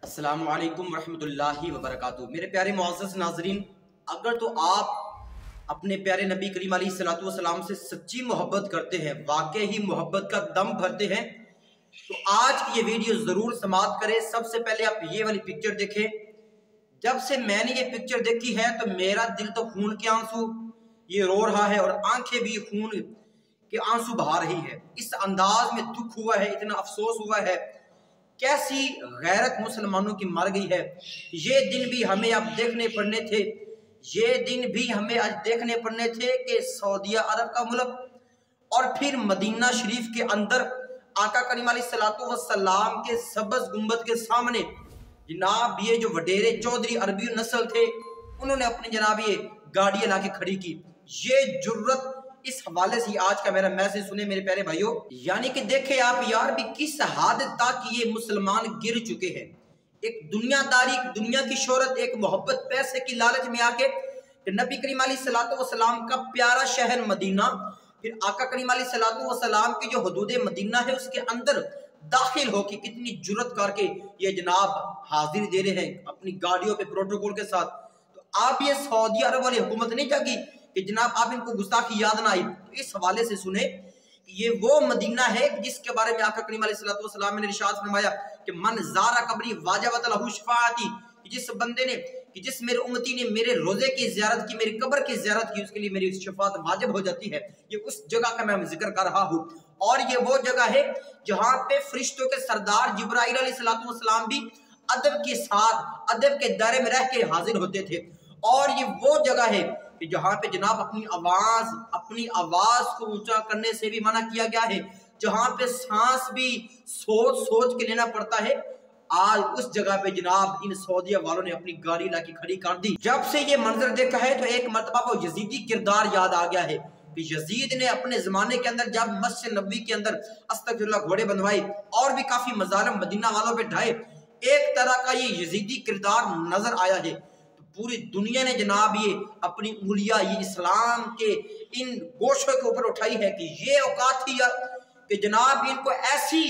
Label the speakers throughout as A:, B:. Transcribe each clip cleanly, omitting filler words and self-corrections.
A: अस्सलाम वालेकुम रहमतुल्लाहि व बरकातुहू। मेरे प्यारे मुअज़्ज़ज़ नाज़रीन, अगर तो आप अपने प्यारे नबी करीम अलैहिस्सलातु वस्सलाम से सच्ची मोहब्बत करते हैं, वाकई ही मोहब्बत का दम भरते हैं, तो आज की ये वीडियो ज़रूर समाप्त करें। सबसे पहले आप ये वाली पिक्चर देखें। जब से मैंने ये पिक्चर देखी है तो मेरा दिल तो खून के आंसू ये रो रहा है और आंखें भी खून के आंसू बहा रही है। इस अंदाज में दुख हुआ है, इतना अफसोस हुआ है, कैसी गैरत मुसलमानों की मर गई है। ये दिन भी हमें अब देखने पड़ने थे, ये दिन भी हमें आज देखने पड़ने थे कि सऊदी अरब का मुल्क और फिर मदीना शरीफ के अंदर आका करीम अलैहिस्सलातु वस्सलाम के सबज़ गुंबद के सामने जनाब ये जो वडेरे चौधरी अरबी नस्ल थे, उन्होंने अपनी जनाब ये गाड़ियां लाके खड़ी की। ये जुर्रत, इस हवाले से आज का मेरा मैसेज सुने मेरे प्यारे भाइयों। यानी कि देखे आप यार भी किस हद तक ये मुसलमान गिर चुके हैं। एक दुनियादारी, दुनिया की शोहरत, एक मोहब्बत, पैसे की लालच में आके नबी करीम अलैहिस्सलातु वस्सलाम का प्यारा शहर मदीना, फिर आका करीम अलैहिस्सलातु वस्सलाम की जो हदूद मदीना है उसके अंदर दाखिल हो के कितनी जुर्रत करके ये जनाब हाजिरी दे रहे हैं अपनी गाड़ियों पे प्रोटोकॉल के साथ। तो आप ये सऊदी अरब वाली हुकूमत नहीं जागी कि जनाब आप इनको गुस्ताखी याद ना आई। तो इस हवाले से सुने कि ये वो मदीना है जिसके बारे में आका करीम अलैहिस्सलातु वस्सलाम ने इरशाद फरमाया कि मन ज़ारा कब्री वाजबत लहू शफाअती, जिस बंदे ने, कि जिस मेरे उम्मती ने मेरे रोजे की ज़ियारत की, मेरी कब्र की ज़ियारत की, उसके लिए मेरी शफाअत वाजिब हो जाती है। ये उस जगह का मैं जिक्र कर रहा हूँ और ये वो जगह है जहाँ पे फरिश्तों के सरदार जिब्राइल अलैहिस्सलातु वस्सलाम भी अदब के साथ, अदब के दायरे में रह के हाजिर होते थे। और ये वो जगह है कि जहाँ पे जनाब अपनी आवाज को ऊंचा करने से भी मना किया गया है, जहाँ पे सांस भी सोच सोच के लेना पड़ता है। आज उस जगह पे जनाब इन सऊदीया वालों ने अपनी गाड़ी लाके खड़ी कर दी। जब से ये मंजर देखा है तो एक मर्तबा को यजीदी किरदार याद आ गया है कि यजीद ने अपने जमाने के अंदर जब मस्जिद नबवी के अंदर अस्तगफिरुल्लाह घोड़े बनवाए और भी काफी मजालिम मदीना वालों पे ढाए, एक तरह का ये यजीदी किरदार नजर आया है। पूरी दुनिया ने जनाब ये अपनी उंगलियां ये इस्लाम के इन गोशों के ऊपर उठाई है कि ये औकात थी कि जनाब इनको ऐसी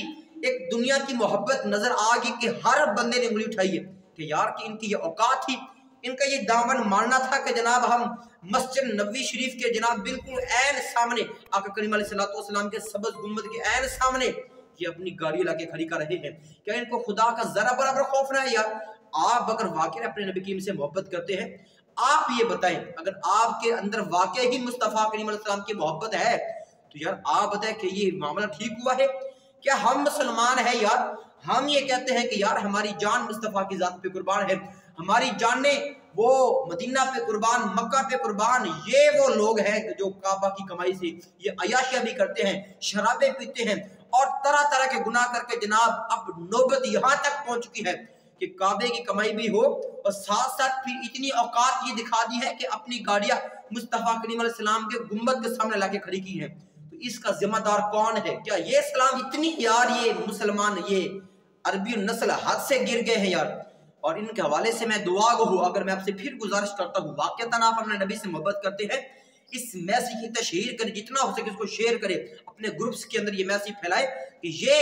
A: एक दुनिया की मोहब्बत नजर आ गई कि हर बंदे ने उंगली उठाई है कि यार कि इनकी ये औकात थी, इनका ये दामन मारना था कि जनाब हम मस्जिद नबवी शरीफ के जनाब बिल्कुल ऐन सामने आका करीम अलैहिस्सलातु वस्सलाम के सबज़ गुंबद के ऐन सामने ये अपनी गाड़ी लाके खड़ी कर रहे हैं। क्या इनको खुदा का जरा बराबर खौफ ना है यार? आप अगर वाकई अपने नबी करीम से मोहब्बत करते हैं, आप ये बताएं, अगर आपके अंदर वाकई ही मुस्तफ़ा करीम अलैहिस्सलाम की मोहब्बत है तो यार आप बताएं कि ये मामला ठीक हुआ है क्या? हम मुसलमान हैं यार, हम ये कहते हैं कि यार हमारी जान मुस्तफ़ा की जात पे कुर्बान है, हमारी जाने वो मदीना पे कुर्बान, मक्का पे कुर्बान। ये वो लोग हैं जो काबा की कमाई से ये अयाशिया भी करते हैं, शराबें पीते हैं और तरह तरह के गुनाह करके जनाब अब नौबत यहाँ तक पहुंच चुकी है कि काबे की कमाई भी हो और साथ साथ फिर इतनी औकात ये दिखा दी है कि अपनी गाड़ियां मुस्तफ़ा करीम अलैहिस्सलाम के गुंबद के सामने लाके खड़ी की है। तो इसका जिम्मेदार कौन है? क्या ये इस्लाम इतनी यार ये मुसलमान ये अरबी नस्ल हद से गिर गए हैं यार? और इनके हवाले से मैं दुआ गो हूँ, अगर मैं आपसे फिर गुजारिश करता हूँ, वाकईतन आप अपने नबी से मोहब्बत करते हैं, इस मैसेज की तशहीर करें, जितना हो सके इसको शेयर करें, अपने ग्रुप्स के अंदर ये मैसेज फैलाए कि ये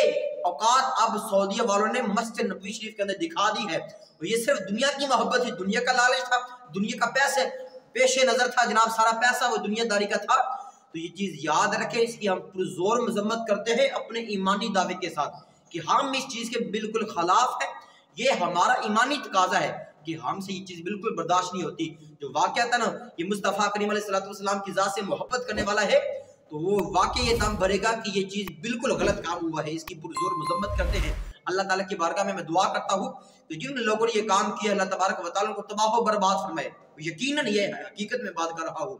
A: औकात अब सऊदीया वालों ने मस्जिद नबवी शरीफ के अंदर दिखा दी है। और ये सिर्फ दुनिया की मोहब्बत थी, दुनिया का लालच था, दुनिया का पैसे पेशे नजर था जनाब, सारा पैसा वो दुनियादारी का था। तो ये चीज याद रखें, इसकी हम पुरजोर मजम्मत करते हैं अपने ईमानी दावे के साथ कि हम इस चीज के बिल्कुल खिलाफ है। ये हमारा ईमानी तकाजा है कि हमसे ये चीज बिल्कुल बर्दाश्त नहीं होती। जो वाकईतन ये मुस्तफ़ा करीम अलैहिस्सलातु वस्सलाम की जात से मोहब्बत करने वाला है तो वो वाकई ये दम भरेगा कि ये चीज बिल्कुल गलत काम हुआ है, इसकी पुरजोर मजम्मत करते हैं। अल्लाह ताला की बारगाह में मैं दुआ करता हूँ कि जिन लोगों ने ये काम किया अल्लाह तबारक व तआला को तबाह व बर्बाद फरमाए। यकीनन ये है, हकीकत में बात कर रहा हूँ।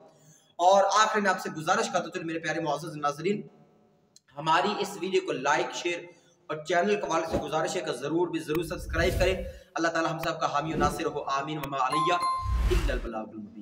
A: और आखिर में आपसे गुजारिश करता हूँ मेरे प्यारे मुअज़्ज़ज़ नाज़रीन, हमारी इस वीडियो को लाइक शेयर और चैनल के वाले से गुजारिश है कि जरूर सब्सक्राइब करें। अल्लाह ताला हम सब का हामी नासिर हो, आमीन व मा अलैया इल्लल बलागुल मुबीन।